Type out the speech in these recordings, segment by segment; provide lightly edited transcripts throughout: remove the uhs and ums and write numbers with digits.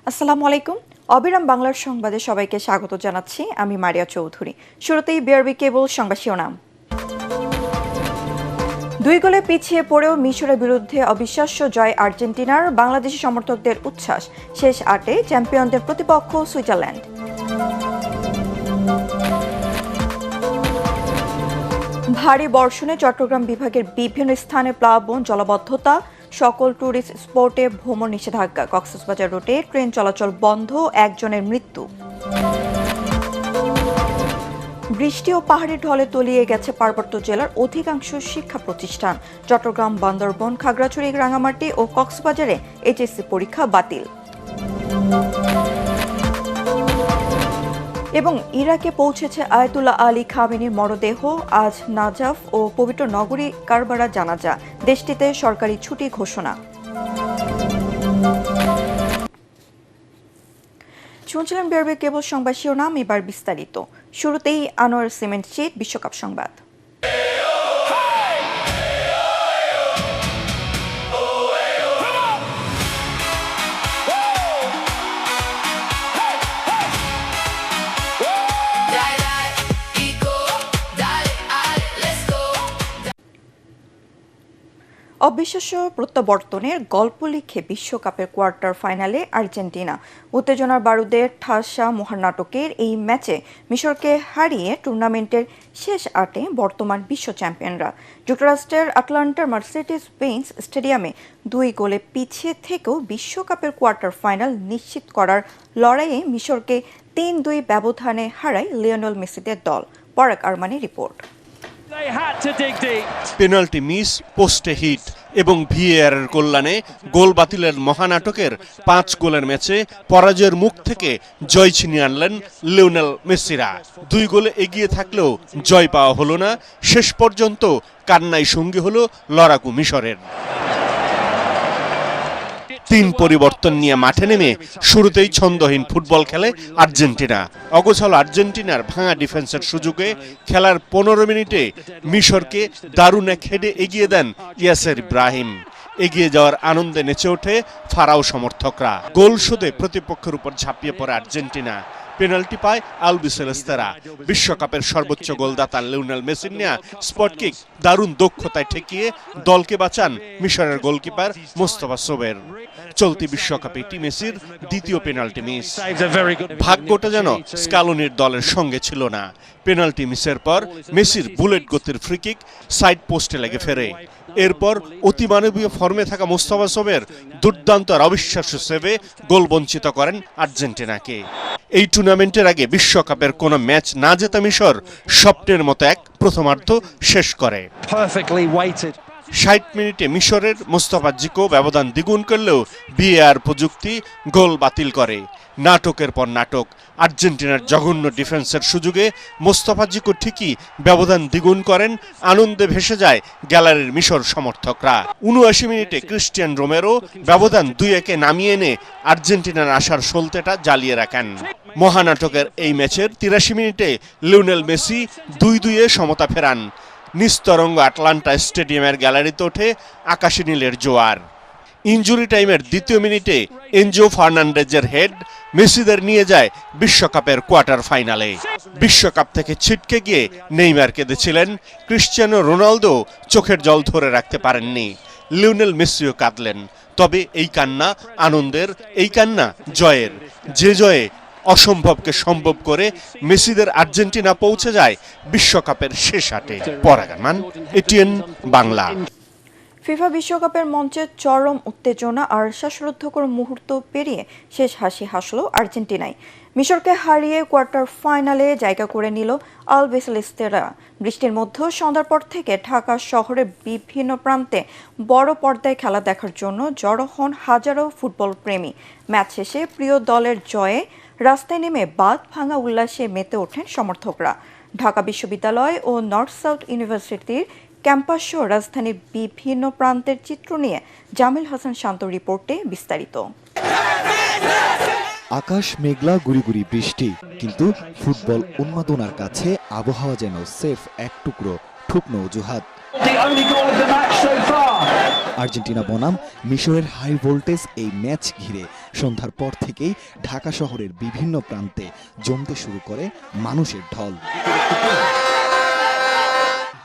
আসসালামু আলাইকুম। অবিরাম বাংলার সংবাদে সবাইকে স্বাগত জানাচ্ছি। আমি মারিয়া চৌধুরী। শুরুতেই বিআরবি কেবল সংবাদ শিরোনাম। 2 গোলে পিছিয়ে পড়েও মিশরের বিরুদ্ধে অবিশ্বাস্য জয় আর্জেন্টিনার, বাংলাদেশি সমর্থকদের উচ্ছ্বাস। শেষ 8-এ চ্যাম্পিয়নদের প্রতিপক্ষ সুইজারল্যান্ড। ভারী বর্ষণে চট্টগ্রাম বিভাগের বিভিন্ন স্থানে প্লাবন, জলাবদ্ধতা, সকল ট্যুরিস্ট স্পটে ভ্রমণ নিষেধাজ্ঞা। কক্সবাজার রুটে ট্রেন চলাচল বন্ধ, একজনের মৃত্যু। বৃষ্টি ও পাহাড়ি ঢলে তলিয়ে গেছে পার্বত্য জেলার অধিকাংশ শিক্ষা প্রতিষ্ঠান। চট্টগ্রাম, বান্দরবন, খাগড়াছড়ি, রাঙামাটি ও কক্সবাজারে এইচএসসি পরীক্ষা বাতিল। এবং ইরাকে পৌঁছেছে আয়াতুল্লাহ আলী খামেনির মরদেহ। আজ নাজাফ ও পবিত্র নগরী কারবারা জানাজা। দেশটিতে সরকারি ছুটি ঘোষণা। শুনছিলেন বিআরবি কেবল সংবাদ শিরোনাম, এবার বিস্তারিত। শুরুতেই আনোয়ার সিমেন্ট চিট বিশ্বকাপ সংবাদ। অবিশ্বাস্য প্রত্যাবর্তনের গল্প লিখে বিশ্বকাপের কোয়ার্টার ফাইনালে আর্জেন্টিনা। উত্তেজনার বারুদে ঠাসা মহানাটকের এই ম্যাচে মিশরকে হারিয়ে টুর্নামেন্টের শেষ 8-এ বর্তমান বিশ্ব চ্যাম্পিয়নরা। যুক্তরাষ্ট্রের আটলান্টার মার্সিডিজ বেঞ্জ স্টেডিয়ামে 2 গোলে পিছিয়ে থেকেও বিশ্বকাপের কোয়ার্টার ফাইনাল নিশ্চিত করার লড়াইয়ে মিশরকে 3-2 ব্যবধানে হারায় লিওনেল মেসিদের দল। পরাগ আরমানের রিপোর্ট। পেনাল্টি মিস, পোস্টে হিট এবং ভিএআর এর কল্যাণে গোল বাতিলের মহানাটকের 5 গোলের ম্যাচে পরাজয়ের মুখ থেকে জয় ছিনিয়ে আনলেন লিওনেল মেসিরা। 2 গোলে এগিয়ে থাকলেও জয় পাওয়া হলো না। শেষ পর্যন্ত কান্নায় সঙ্গী হলো লড়াকু মিশরের। 3 পরিবর্তন নিয়ে মাঠে নেমে শুরুতেই ছন্দহীন ফুটবল খেলে আর্জেন্টিনা। অগোছালো আর্জেন্টিনার ভাঙা ডিফেন্সের সুযোগে খেলার 15 মিনিটে মিশরকে দারুণ এক হেডে এগিয়ে দেন ইয়াসের ইব্রাহিম। এগিয়ে যাওয়ার আনন্দে নেচে ওঠে ফারাও সমর্থকরা। গোল শোধে প্রতিপক্ষের উপর ঝাঁপিয়ে পড়ে আর্জেন্টিনা। পেনাল্টি পায় আলবিসেলেস্তারা। বিশ্বকাপের সর্বোচ্চ গোলদাতা লিওনেল মেসির নেয়া স্পট কিক দারুণ দক্ষতায় ঠেকিয়ে দলকে বাঁচান মিশরের গোলকিপার মোস্তফা সোবের। চলতি বিশ্বকাপে এটি মেসির দ্বিতীয় পেনাল্টি মিস। ভাগ্যটা যেন স্কালোনির দলের সঙ্গে ছিল না। পেনাল্টি মিসের পর মেসির বুলেট গতির ফ্রি কিক সাইড পোস্টে লেগে ফেরে। এরপর অতিমানবীয় ফর্মে থাকা মোস্তফা সোবের দুর্দান্ত আর অবিশ্বাস্য সেভে গোল বঞ্চিত করেন আর্জেন্টিনাকে। এই টুর্নামেন্টের আগে বিশ্বকাপের কোনো ম্যাচ না জেতা মিশর স্বপ্নের মতো এক প্রথমার্ধ শেষ করে। 60 মিনিটে মিশরের মোস্তফা জিকো ব্যবধান দ্বিগুণ করলেও ভিএআর প্রযুক্তি গোল বাতিল করে। নাটকের পর নাটক। আর্জেন্টিনার জঘন্য ডিফেন্সের সুযোগে মোস্তফা জিকো ঠিকই ব্যবধান দ্বিগুণ করেন। আনন্দে ভেসে যায় গ্যালারির মিশর সমর্থকরা। 79 মিনিটে ক্রিস্টিয়ান রোমেরো ব্যবধান 2-1-এ নামিয়ে এনে আর্জেন্টিনার আশার সলতেটা জ্বালিয়ে রাখেন। মহানাটকের এই ম্যাচের 83 মিনিটে লিওনেল মেসি 2-2-এ সমতা ফেরান। নিস্তরঙ্গ আটলান্টা স্টেডিয়ামের গ্যালারিতে ওঠে আকাশী নীলের জোয়ার। ইনজুরি টাইমের 2য় মিনিটে এনজো ফার্নান্ডেজের হেড মেসিদের নিয়ে যায় বিশ্বকাপের কোয়ার্টার ফাইনালে। বিশ্বকাপ থেকে ছিটকে গিয়ে নেইমার কেঁদেছিলেন। ক্রিস্টিয়ানো রোনালদো চোখের জল ধরে রাখতে পারেননি। লিওনেল মেসিও কাঁদলেন। তবে এই কান্না আনন্দের, এই কান্না জয়ের। যে জয়ে অসম্ভবকে সম্ভব করে মেসিদের আর্জেন্টিনা পৌঁছে যায় বিশ্বকাপের শেষ 8-এ। পরাগ আরমান, এটিএন বাংলা। ফিফা বিশ্বকাপের মঞ্চে চরম উত্তেজনা আর শ্বাসরুদ্ধকর মুহূর্ত পেরিয়ে শেষ হাসি হাসল আর্জেন্টিনায়। মিশরকে হারিয়ে কোয়ার্টার ফাইনালে জায়গা করে নিল আলবিসেলেস্তারা। বৃষ্টির মধ্যেও সন্ধ্যার পর থেকে ঢাকা শহরের বিভিন্ন প্রান্তে বড় পর্দায় খেলা দেখার জন্য জড়ো হন হাজারো ফুটবল প্রেমী। ম্যাচ শেষে প্রিয় দলের জয়ে রাস্তায় নেমে বাঁধ ভাঙা উল্লাসে মেতে ওঠেন সমর্থকরা। ঢাকা বিশ্ববিদ্যালয় ও নর্থ সাউথ ইউনিভার্সিটির ক্যাম্পাস সহ রাজধানীর বিভিন্ন প্রান্তের চিত্র নিয়ে জামিল হাসান শান্ত রিপোর্টে বিস্তারিত। আকাশ মেঘলা, গুড়ি গুড়ি বৃষ্টি, কিন্তু ফুটবল উন্মাদনার কাছে আবহাওয়া যেন সেফ এক টুকরো ঠুকনো অজুহাত। The only goal of the match so far. Argentina বনাম মিশরের হাই ভোল্টেজ এই ম্যাচ ঘিরে সন্ধ্যার পর থেকেই ঢাকা শহরের বিভিন্ন প্রান্তে জমতে শুরু করে মানুষের ঢল।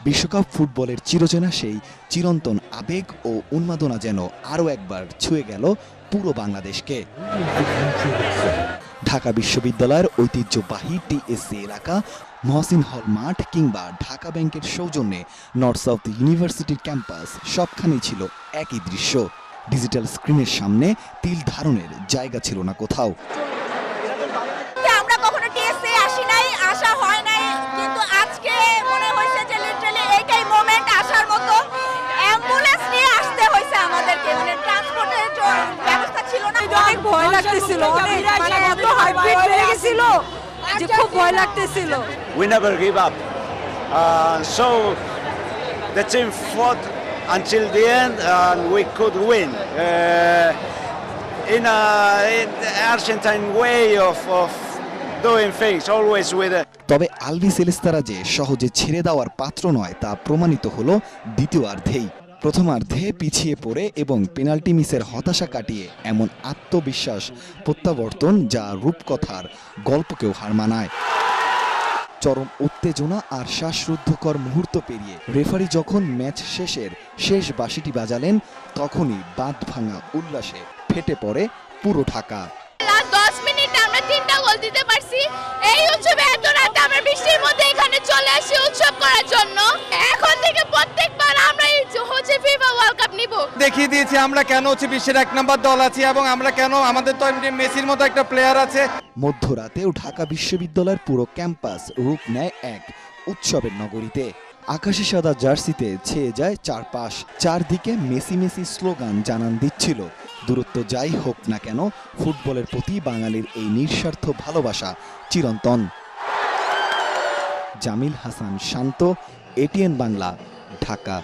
বিশ্বকাপ ফুটবলের চিরচেনা সেই চিরন্তন আবেগ ও উন্মাদনা যেন আরও একবার ছুঁয়ে গেল পুরো বাংলাদেশকে। ঢাকা বিশ্ববিদ্যালয়ের ঐতিহ্যবাহী টিএসসি এলাকা, মহসিন হল মাঠ কিংবা ঢাকা ব্যাংকের সৌজন্যে নর্থ সাউথ ইউনিভার্সিটির ক্যাম্পাস সবখানেই ছিল একই দৃশ্য। ডিজিটাল স্ক্রিনের সামনে তিল ধারণের জায়গা ছিল না কোথাও। আমরা কখনো টিএসসি আসি নাই, আসা হয় নাই, কিন্তু আজকে মনে হয়েছে যে লিটারালি এইটাই মোমেন্ট আসার মতো। অ্যাম্বুলেন্স নিয়ে আসতে হয়েছে আমাদেরকে, মানে ট্রান্সপোর্টের ব্যবস্থা ছিল না। অনেক ভয় লাগতেছিল, অনেক মানে এত হার্টবিট বেড়ে গেছিল যে খুব ভয় লাগতেছিল। We never give up. So the team fought until the end and we could win in the Argentine way of doing things, always with a তবে আলভি সেলেস্তারা যে সহজে ছেড়ে দেওয়ার পাত্র নয় তা প্রমাণিত হলো দ্বিতীয়ার্ধেই। প্রথমার্ধে পিছিয়ে পড়ে এবং পেনাল্টি মিসের হতাশা কাটিয়ে এমন আত্মবিশ্বাস প্রত্যাবর্তন যা রূপকথার গল্পকেও হার মানায়। চরম উত্তেজনা আর শ্বাসরুদ্ধকর মুহূর্ত পেরিয়ে রেফারি যখন ম্যাচ শেষের শেষ বাঁশিটি বাজালেন, তখনই বাঁধ ভাঙা উল্লাসে ফেটে পড়ে পুরো ঢাকা। লাস্ট 10 মিনিটে আমরা 3টা গোল দিতে পারছি। এই উৎসবে এত রাতে আমরা বৃষ্টির মধ্যে এখানে চলে আসি উৎসব করার জন্য। এখন থেকে প্রত্যেকবার আমরা এই হচ্ছে ফিফা ওয়ার্ল্ড কাপ নিব। দেখিয়ে দিয়েছি আমরা কেন হচ্ছে বিশ্বের 1 নম্বর দল আছি এবং আমরা কেন, আমাদের তো এমনি মেসির মতো একটা প্লেয়ার আছে। মধ্যরাতেও ঢাকা বিশ্ববিদ্যালয়ের পুরো ক্যাম্পাস রূপ নেয় এক উৎসবের নগরীতে। আকাশি সাদা জার্সিতে ছেয়ে যায় চারপাশ, চারদিকে মেসি মেসি স্লোগান জানান দিচ্ছিল দূরত্ব যাই হোক না কেন ফুটবলের প্রতি বাঙালির এই নিঃস্বার্থ ভালোবাসা চিরন্তন। জামিল হাসান শান্ত, এটিএন বাংলা, ঢাকা।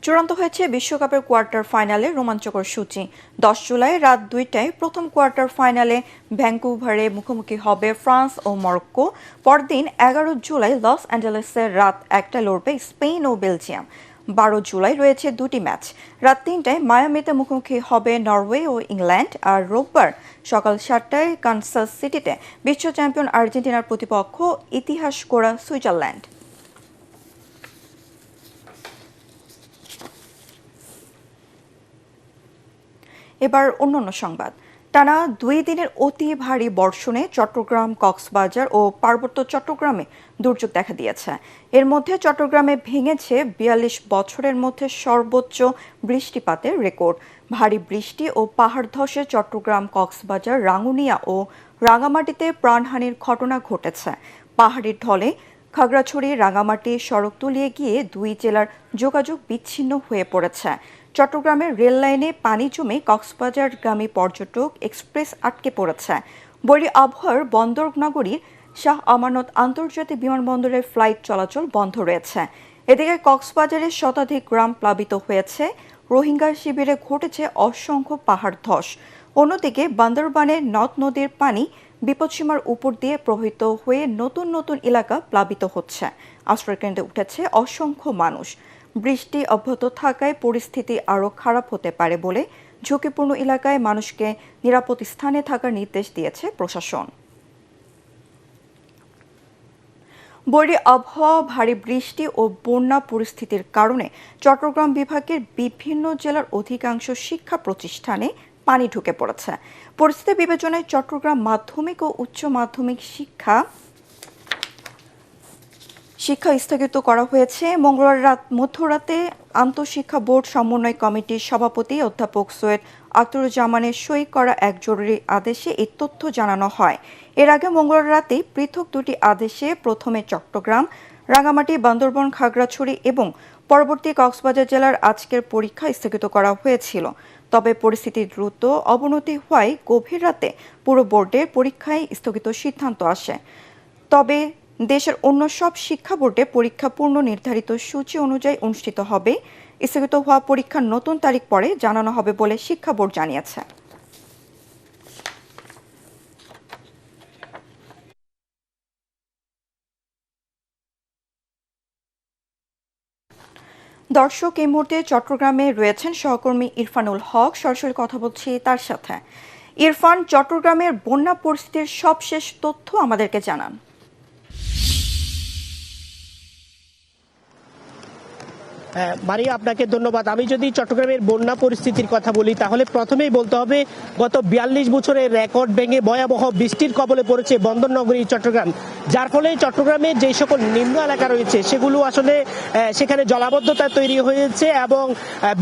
চূড়ান্ত হয়েছে বিশ্বকাপের কোয়ার্টার ফাইনালে রোমাঞ্চকর সূচি। 10 জুলাই রাত 2টায় প্রথম কোয়ার্টার ফাইনালে ভ্যাঙ্কুভারে মুখোমুখি হবে ফ্রান্স ও মরক্কো। পরদিন 11 জুলাই লস অ্যাঞ্জেলেসে রাত 1টায় লড়বে স্পেন ও বেলজিয়াম। 12 জুলাই রয়েছে 2টি ম্যাচ। রাত 3টায় মায়ামিতে মুখোমুখি হবে নরওয়ে ও ইংল্যান্ড, আর রোববার সকাল 7টায় কানসাস সিটিতে বিশ্ব চ্যাম্পিয়ন আর্জেন্টিনার প্রতিপক্ষ ইতিহাস গড়া সুইজারল্যান্ড। এবার অন্যান্য সংবাদ। টানা 2 দিনের অতি ভারী বর্ষণে চট্টগ্রাম, কক্সবাজার ও পার্বত্য চট্টগ্রামে দুর্যোগ দেখা দিয়েছে। এর মধ্যে চট্টগ্রামে ভেঙেছে 42 বছরের মধ্যে সর্বোচ্চ বৃষ্টিপাতের রেকর্ড। ভারী বৃষ্টি ও পাহাড় ধসে চট্টগ্রাম, কক্সবাজার, রাঙ্গুনিয়া ও রাঙামাটিতে প্রাণহানির ঘটনা ঘটেছে। পাহাড়ির ঢলে খাগড়াছড়ি রাঙামাটি সড়ক তলিয়ে গিয়ে 2 জেলার যোগাযোগ বিচ্ছিন্ন হয়ে পড়েছে। চট্টগ্রামের রেল লাইনে পানি জমে কক্সবাজারগামী পর্যটক এক্সপ্রেস আটকে পড়েছে। বৈরী আবহাওয়ার বন্দর নগরীর শাহ আমানত আন্তর্জাতিক বিমানবন্দরের ফ্লাইট চলাচল বন্ধ রয়েছে। এদিকে কক্সবাজারের শতাধিক গ্রাম প্লাবিত হয়েছে। রোহিঙ্গা শিবিরে ঘটেছে অসংখ্য পাহাড় ধস। অন্যদিকে বান্দরবানের নদ নদীর পানি বিপদসীমার উপর দিয়ে প্রবাহিত হয়ে নতুন নতুন এলাকা প্লাবিত হচ্ছে। আশ্রয়কেন্দ্রে উঠেছে অসংখ্য মানুষ। বৃষ্টি অব্যাহত থাকায় পরিস্থিতি আরও খারাপ হতে পারে বলে ঝুঁকিপূর্ণ এলাকায় মানুষকে নিরাপদ স্থানে থাকার নির্দেশ দিয়েছে প্রশাসন। বৈরী আবহাওয়া, ভারী বৃষ্টি ও বন্যা পরিস্থিতির কারণে চট্টগ্রাম বিভাগের বিভিন্ন জেলার অধিকাংশ শিক্ষা প্রতিষ্ঠানে পানি ঢুকে পড়েছে। পরিস্থিতি বিবেচনায় চট্টগ্রাম মাধ্যমিক ও উচ্চ মাধ্যমিক শিক্ষা স্থগিত করা হয়েছে। মঙ্গলবার মধ্যরাতে আন্তঃশিক্ষা বোর্ড সমন্বয় কমিটির সভাপতি অধ্যাপক সৈয়দ আখতারুজ্জামানের সই করা এক জরুরি আদেশে এই তথ্য জানানো হয়। এর আগে মঙ্গলবার রাতে পৃথক 2টি আদেশে প্রথমে চট্টগ্রাম, রাঙামাটি, বান্দরবান, খাগড়াছড়ি এবং পরবর্তী কক্সবাজার জেলার আজকের পরীক্ষা স্থগিত করা হয়েছিল। তবে পরিস্থিতির দ্রুত অবনতি হওয়ায় গভীর রাতে পুরো বোর্ডের পরীক্ষায় স্থগিত সিদ্ধান্ত আসে। তবে দেশের অন্য সব শিক্ষা বোর্ডে পরীক্ষা পূর্ণ নির্ধারিত সূচি অনুযায়ী অনুষ্ঠিত হবে। স্থগিত হওয়া পরীক্ষার নতুন তারিখ পরে জানানো হবে বলে শিক্ষা বোর্ড জানিয়েছে। দর্শক, এই মুহূর্তে চট্টগ্রামে রয়েছেন সহকর্মী ইরফানুল হক। সরাসরি কথা বলছি তার সাথে। ইরফান, চট্টগ্রামের বন্যা পরিস্থিতির সবশেষ তথ্য আমাদেরকে জানান। মারিয়া, আপনাকে ধন্যবাদ। আমি যদি চট্টগ্রামের বন্যা পরিস্থিতির কথা বলি তাহলে প্রথমেই বলতে হবে গত ৪২ বছরের রেকর্ড ভেঙে ভয়াবহ বৃষ্টির কবলে পড়েছে বন্দরনগরী চট্টগ্রাম, যার ফলে চট্টগ্রামের যে সকল নিম্ন এলাকা রয়েছে সেগুলো আসলে সেখানে জলাবদ্ধতা তৈরি হয়েছে। এবং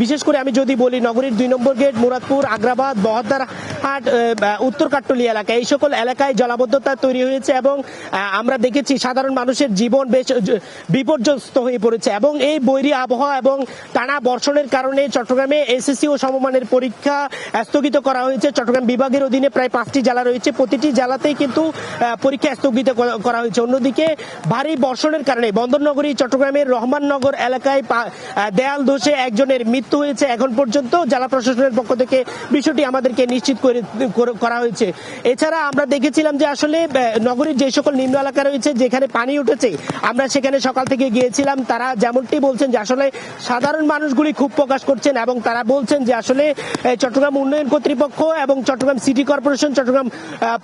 বিশেষ করে আমি যদি বলি নগরীর ২ নম্বর গেট, মুরাদপুর, আগ্রাবাদ, বহদ্দারহাট, উত্তর কাট্টলী এলাকা, এই সকল এলাকায় জলাবদ্ধতা তৈরি হয়েছে এবং আমরা দেখেছি সাধারণ মানুষের জীবন বেশ বিপর্যস্ত হয়ে পড়েছে। এবং এই বৈরী আবহাওয়া এবং টানা বর্ষণের কারণে চট্টগ্রামে এসএসসি ও সমমানের পরীক্ষা স্থগিত করা হয়েছে। চট্টগ্রাম বিভাগের অধীনে প্রায় ৫টি জেলা রয়েছে, প্রতিটি জেলাতেই কিন্তু পরীক্ষা স্থগিত করা হয়েছে। অন্যদিকে ভারী বর্ষণের কারণে বন্দরনগরী চট্টগ্রামের রহমাননগর এলাকায় দেয়াল ধসে একজনের মৃত্যু হয়েছে। এখন পর্যন্ত জেলা প্রশাসনের পক্ষ থেকে বিষয়টি আমাদেরকে নিশ্চিত করা হয়েছে। এছাড়া আমরা দেখেছিলাম যে আসলে নগরীর যে সকল নিম্ন এলাকা রয়েছে যেখানে পানি উঠেছে, আমরা সেখানে সকাল থেকে গিয়েছিলাম। তারা যেমনটি বলছেন যে আসলে সাধারণ মানুষগুলি খুব প্রকাশ করছেন এবং তারা বলছেন যে আসলে চট্টগ্রাম উন্নয়ন কর্তৃপক্ষ এবং চট্টগ্রাম সিটি কর্পোরেশন, চট্টগ্রাম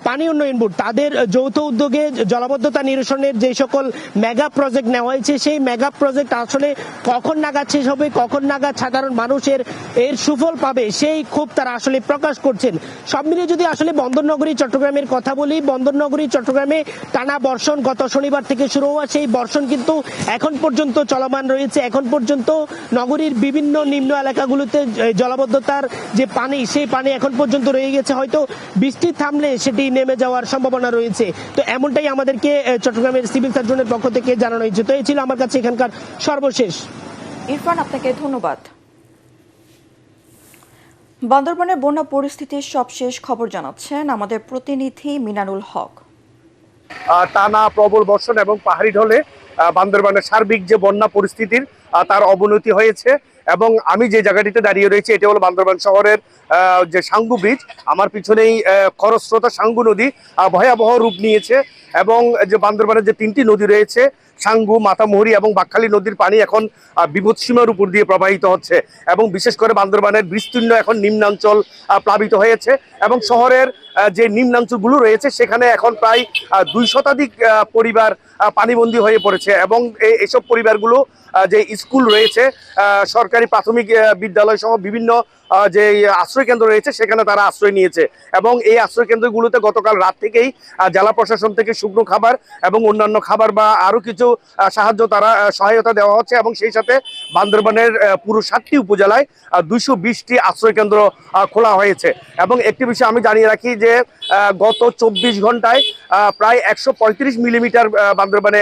পানি উন্নয়ন বোর্ড, তাদের যৌথ উদ্যোগে জলাবদ্ধতা নিরসনের যে সকল মেগা প্রজেক্ট নেওয়া হয়েছে সেই মেগা প্রজেক্ট আসলে কখন নাগাদ শেষ হবে, কখন নাগাদ সাধারণ মানুষের এর সুফল পাবে, সেই ক্ষোভ তারা আসলে প্রকাশ করছেন। সব মিলিয়ে যদি আসলে বন্দরনগরী চট্টগ্রামের কথা বলি, বন্দরনগরী চট্টগ্রামে টানা বর্ষণ গত শনিবার থেকে শুরু হওয়া সেই বর্ষণ কিন্তু এখন পর্যন্ত চলমান রয়েছে। এখন পর্যন্ত নগরীর বিভিন্ন নিম্ন এলাকাগুলোতে জলাবদ্ধতার যে পানি, সেই পানি এখন পর্যন্ত রয়ে গেছে। হয়তো বৃষ্টি থামলে সেটি নেমে যাওয়ার সম্ভাবনা রয়েছে। তো এমনটাই আমাদেরকে চট্টগ্রামের সিভিল সার্জনের পক্ষ থেকে জানানো হয়েছে। তো এই ছিল আমার কাছে এখানকার সর্বশেষ। ইরফান, আপনাকে ধন্যবাদ। বান্দরবানের বন্যা পরিস্থিতির সবশেষ খবর জানাচ্ছেন আমাদের প্রতিনিধি মিনানুল হক। টানা প্রবল বর্ষণ এবং পাহাড়ি ঢলে বান্দরবানের সার্বিক যে বন্যা পরিস্থিতির তার অবনতি হয়েছে। এবং আমি যে জায়গাটিতে দাঁড়িয়ে রয়েছি এটা হলো বান্দরবান শহরের যে সাঙ্গু ব্রিজ। আমার পিছনেই খরস্রোতা সাঙ্গু নদী ভয়াবহ রূপ নিয়েছে এবং যে বান্দরবানের যে 3টি নদী রয়েছে, সাঙ্গু, মাতামুহুরী এবং বাকখালী নদীর পানি এখন বিপদসীমার উপর দিয়ে প্রবাহিত হচ্ছে এবং বিশেষ করে বান্দরবানের বিস্তীর্ণ এখন নিম্নাঞ্চল প্লাবিত হয়েছে এবং শহরের যে নিম্নাঞ্চলগুলো রয়েছে সেখানে এখন প্রায় 2 শতাধিক পরিবার পানিবন্দী হয়ে পড়েছে এবং এইসব পরিবারগুলো যে স্কুল রয়েছে, সরকারি প্রাথমিক বিদ্যালয় সহ বিভিন্ন যে আশ্রয় কেন্দ্র রয়েছে সেখানে তারা আশ্রয় নিয়েছে এবং এই আশ্রয় কেন্দ্রগুলোতে গতকাল রাত থেকেই জেলা প্রশাসন থেকে শুকনো খাবার এবং অন্যান্য খাবার বা আরো কিছু সহায়তা দেওয়া হচ্ছে এবং সেই সাথে বান্দরবানের পুরো 7টি উপজেলায় 220টি আশ্রয় কেন্দ্র খোলা হয়েছে। এবং একটি বিষয় আমি জানিয়ে রাখি যে গত 24 ঘন্টায় প্রায় 135 মিলিমিটার বান্দরবানে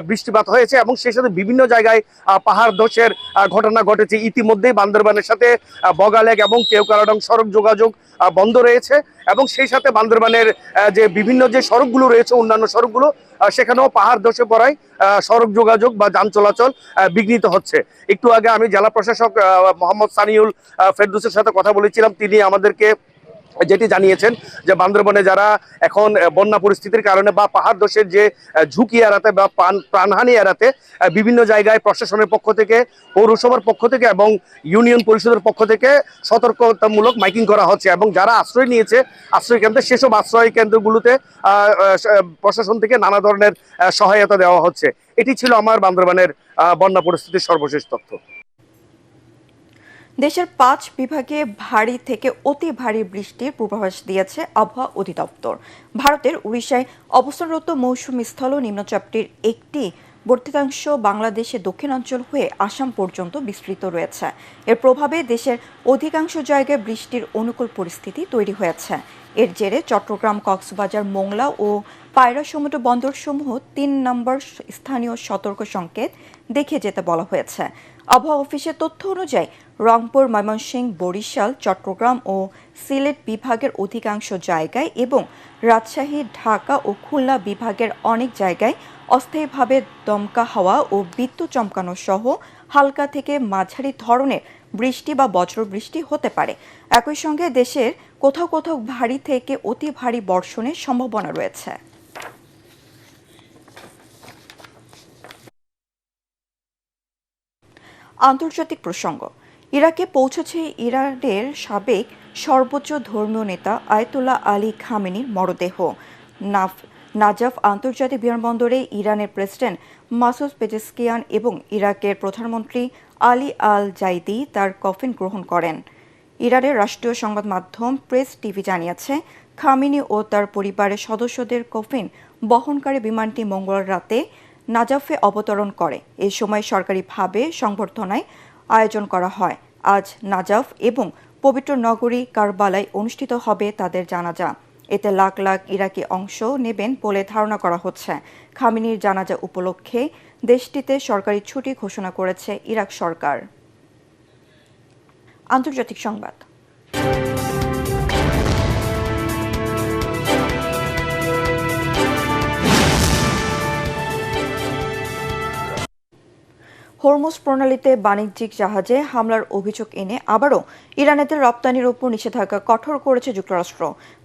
বৃষ্টিপাত হয়েছে এবং সেই সাথে বিভিন্ন জায়গায় পাহাড় ধসের ঘটনা ঘটেছে। ইতিমধ্যেই বান্দরবানের সাথে বগালেক এবং কেওকারাডং সড়ক যোগাযোগ বন্ধ রয়েছে এবং সেই সাথে বান্দরবানের যে বিভিন্ন যে সড়কগুলো রয়েছে, অন্যান্য সড়কগুলো সেখানেও পাহাড় ধসে পড়ায় সড়ক যোগাযোগ বা যান চলাচল বিঘ্নিত হচ্ছে। একটু আগে আমি জেলা প্রশাসক মোহাম্মদ সানিউল ফেরদৌসের সাথে কথা বলেছিলাম। তিনি আমাদেরকে যেটি জানিয়েছেন যে বান্দরবনে যারা এখন বন্যা পরিস্থিতির কারণে বা পাহাড় ধসের যে ঝুঁকি এড়াতে বা প্রাণহানি এড়াতে বিভিন্ন জায়গায় প্রশাসনের পক্ষ থেকে, পৌরসভার পক্ষ থেকে এবং ইউনিয়ন পরিষদের পক্ষ থেকে সতর্কতামূলক মাইকিং করা হচ্ছে এবং যারা আশ্রয় নিয়েছে আশ্রয় কেন্দ্রে, সেসব আশ্রয় কেন্দ্রগুলোতে প্রশাসন থেকে নানা ধরনের সহায়তা দেওয়া হচ্ছে। এটি ছিল আমার বান্দরবানের বন্যা পরিস্থিতির সর্বশেষ তথ্য। দেশের 5 বিভাগে ভারী থেকে অতি ভারী বৃষ্টির পূর্বাভাস দিয়েছে আবহাওয়া অধিদপ্তর। ভারতের উড়িষ্যায় অবস্থানরত মৌসুমী স্থল নিম্নচাপটির একটি বর্ধিতাংশ বাংলাদেশের দক্ষিণাঞ্চল হয়ে আসাম পর্যন্ত বিস্তৃত রয়েছে। এর প্রভাবে দেশের অধিকাংশ জায়গায় বৃষ্টির অনুকূল পরিস্থিতি তৈরি হয়েছে। এর জেরে চট্টগ্রাম, কক্সবাজার, মোংলা ও পায়রা সমুদ্র বন্দরসমূহ 3 নম্বর স্থানীয় সতর্ক সংকেত দেখে যেতে বলা হয়েছে। আবহাওয়া অফিসের তথ্য অনুযায়ী রংপুর, ময়মনসিংহ, বরিশাল, চট্টগ্রাম ও সিলেট বিভাগের অধিকাংশ জায়গায় এবং রাজশাহী, ঢাকা ও খুলনা বিভাগের অনেক জায়গায় অস্থায়ীভাবে দমকা হাওয়া ও বিদ্যুৎ চমকানো সহ হালকা থেকে মাঝারি ধরনের বৃষ্টি বা বজ্রবৃষ্টি হতে পারে। একই সঙ্গে দেশের কোথাও কোথাও ভারী থেকে অতি ভারী বর্ষণের সম্ভাবনা রয়েছে। আন্তর্জাতিক প্রসঙ্গ। ইরাকে পৌঁছেছে ইরানের সাবেক সর্বোচ্চ ধর্মীয় নেতা আয়াতুল্লাহ আলী খামেনির মরদেহ। নাজাফ আন্তর্জাতিক বিমানবন্দরে ইরানের প্রেসিডেন্ট মাসুদ পেজেশকিয়ান এবং ইরাকের প্রধানমন্ত্রী আলী আল জাইদি তার কফিন গ্রহণ করেন। ইরানের রাষ্ট্রীয় সংবাদ মাধ্যম প্রেস টিভি জানিয়েছে, খামেনি ও তার পরিবারের সদস্যদের কফিন বহনকারী বিমানটি মঙ্গলবার রাতে নাজাফে অবতরণ করে। এ সময় সরকারিভাবে সংবর্ধনায় আয়োজন করা হয়। আজ নাজাফ এবং পবিত্র নগরী কারবালায় অনুষ্ঠিত হবে তাদের জানাজা। এতে লাখ লাখ ইরাকি অংশ নেবেন বলে ধারণা করা হচ্ছে। খামেনির জানাজা উপলক্ষে দেশটিতে সরকারি ছুটি ঘোষণা করেছে ইরাক সরকার। আন্তর্জাতিক সংবাদ। হরমুজ প্রণালীতে বাণিজ্যিক জাহাজে হামলার অভিযোগ এনে আবারও ইরানের তেল রপ্তানির উপর নিষেধাজ্ঞা কঠোর করেছে যুক্তরাষ্ট্র।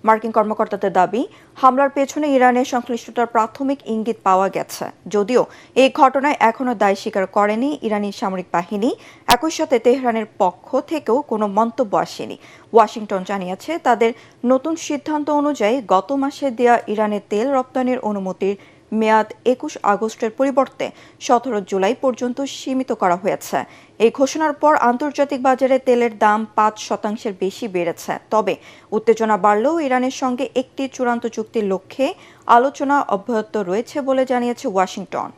মার্কিন কর্মকর্তাদের দাবি, হামলার পেছনে ইরানের সংশ্লিষ্টতার প্রাথমিক ইঙ্গিত পাওয়া গেছে। যদিও এই ঘটনায় এখনও দায় স্বীকার করেনি ইরানি সামরিক বাহিনী। একই সাথে তেহরানের পক্ষ থেকেও কোনো মন্তব্য আসেনি। ওয়াশিংটন জানিয়েছে, তাদের নতুন সিদ্ধান্ত অনুযায়ী গত মাসে দেয়া ইরানের তেল রপ্তানির অনুমতির মেয়াদ ২১ আগস্টের পরিবর্তে ১৭ জুলাই পর্যন্ত সীমিত করা হয়েছে। এই ঘোষণার পর আন্তর্জাতিক বাজারে তেলের দাম ৫% বেশি বেড়েছে। তবে উত্তেজনা বাড়লেও ইরানের সঙ্গে একটি চূড়ান্ত চুক্তির লক্ষ্যে আলোচনা অব্যাহত রয়েছে বলে জানিয়েছে ওয়াশিংটন।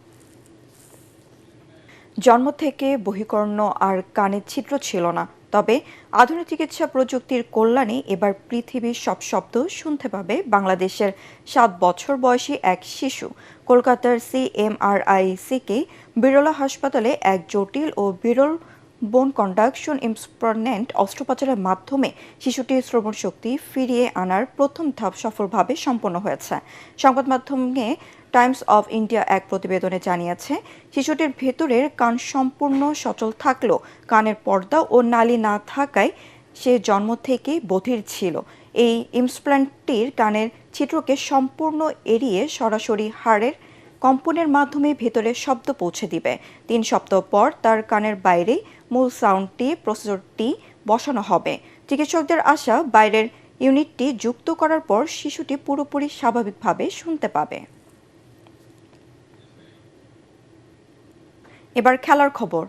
জন্ম থেকে বহিকর্ণ আর কানের ছিদ্র ছিল না, তবে আধুনিক চিকিৎসা প্রযুক্তির কল্যাণে এবার পৃথিবীর সব শব্দ শুনতে পাবে বাংলাদেশের ৭ বছর বয়সী এক শিশু। কলকাতার CMRICK বিড়লা হাসপাতালে এক জটিল ও বিরল বোন কন্ডাকশন ইমপ্লান্ট অস্ত্রোপচারের মাধ্যমে শিশুটির শ্রবণ শক্তি ফিরিয়ে আনার প্রথম ধাপ সফলভাবে সম্পন্ন হয়েছে। সংবাদ মাধ্যমে টাইমস অফ ইন্ডিয়া এক প্রতিবেদনে জানিয়েছে, শিশুটির ভেতরের কান সম্পূর্ণ সচল থাকলেও কানের পর্দা ও নালি না থাকায় সে জন্ম থেকেই বধির ছিল। এই ইমপ্লান্টটির কানের ছিদ্রকে সম্পূর্ণ এড়িয়ে সরাসরি হাড়ের কম্পনের মাধ্যমে ভেতরে শব্দ পৌঁছে দিবে। ৩ সপ্তাহ পর তার কানের বাইরে মূল সাউন্ডটি প্রসেসরটি বসানো হবে। চিকিৎসকদের আশা, বাইরের ইউনিটটি যুক্ত করার পর শিশুটি পুরোপুরি স্বাভাবিকভাবে শুনতে পাবে। এবার খেলার খবর।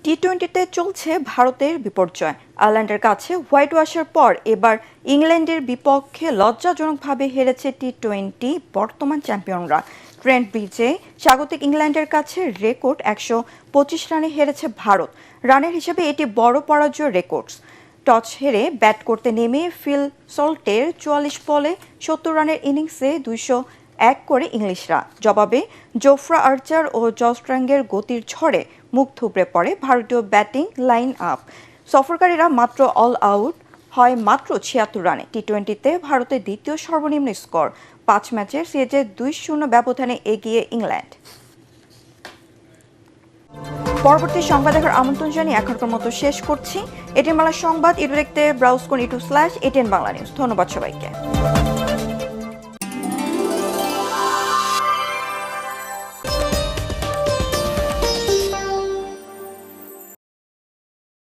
টি-20তে চলছে ভারতের বিপর্যয়। আয়ারল্যান্ডের কাছে হোয়াইট ওয়াশের পর এবার ইংল্যান্ডের বিপক্ষে লজ্জাজনকভাবে হেরেছে টি-20 বর্তমান চ্যাম্পিয়নরা। ট্রেন্ট ব্রিজে স্বাগতিক ইংল্যান্ডের কাছে রেকর্ড ১২৫ রানে হেরেছে ভারত। রানের হিসেবে এটি বড় পরাজয় রেকর্ডস। টস হেরে ব্যাট করতে নেমে ফিল সল্টের ৪৪ বলে ৭০ রানের ইনিংসে ২০১ করে ইংলিশরা। জবাবে জোফ্রা আর্চার ও জস্ট্রাঙ্গের গতির ঝড়ে মুখ থুবড়ে পড়ে ভারতীয় ব্যাটিং লাইন আপ। সফরকারীরা মাত্র অল আউট হয় মাত্র ৭৬ রানে। টি-20তে ভারতের দ্বিতীয় সর্বনিম্ন স্কোর। ৫ ম্যাচের সিরিজে ২-০ ব্যবধানে এগিয়ে ইংল্যান্ড। পরবর্তী সংবাদ দেখার আমন্ত্রণ জানিয়ে এখনকার মতো শেষ করছি। এটিএন বাংলা সংবাদ ইউটিউব দেখতে ব্রাউজ করুন YouTube/ATN বাংলা নিউজ। ধন্যবাদ সবাইকে।